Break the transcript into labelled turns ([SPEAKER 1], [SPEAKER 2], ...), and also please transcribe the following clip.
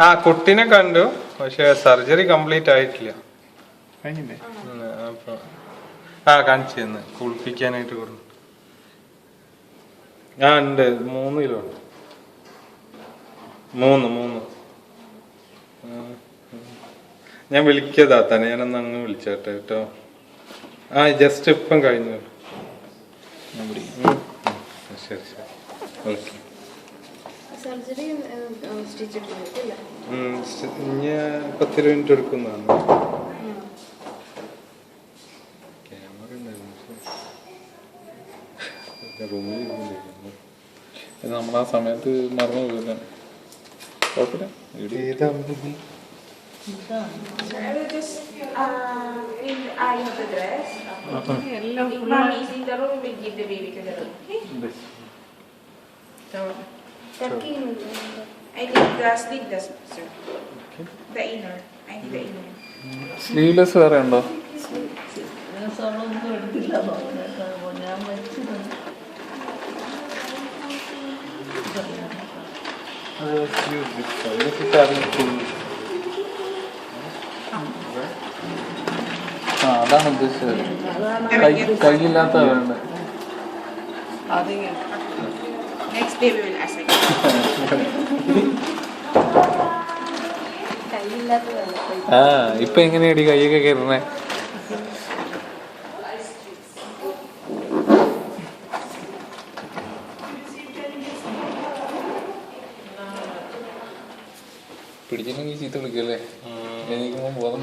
[SPEAKER 1] ആ കുട്ടീനെ കണ്ടു, പക്ഷെ സർജറി കംപ്ലീറ്റ് ആയിട്ടില്ല. അപ്പൊ കാണിച്ചു തന്ന് കുളിപ്പിക്കാനായിട്ട് കൊടുത്തു. ഉണ്ട് 3 കിലോ ഉണ്ട്. 3 ഞാൻ വിളിക്കതാ തന്നെ, ഞാനൊന്ന് അങ്ങ് വിളിച്ചോട്ടെ കേട്ടോ. ജസ്റ്റ് ഇപ്പം കഴിഞ്ഞു. ശരി ശരി ഓക്കെ. ഇനി 10 മിനിറ്റ് എടുക്കുന്നതാണ്.
[SPEAKER 2] നമ്മളാ സമയത്ത് മറന്നു പോകില്ല. കുഴപ്പമില്ല. സ്ലീവ്ലെസ് വേറെ ഉണ്ടോ? അതാണ് ഉദ്ദേശിച്ചത്. കൈയില്ലാത്ത വേണ്ട. ഇപ്പൊ എങ്ങനെയാടി കൈയൊക്കെ കയറണേ? പിടിച്ചില്ലെങ്കിൽ ചീത്ത വിളിക്കല്ലേ? എനിക്കുമ്പോ ബോധം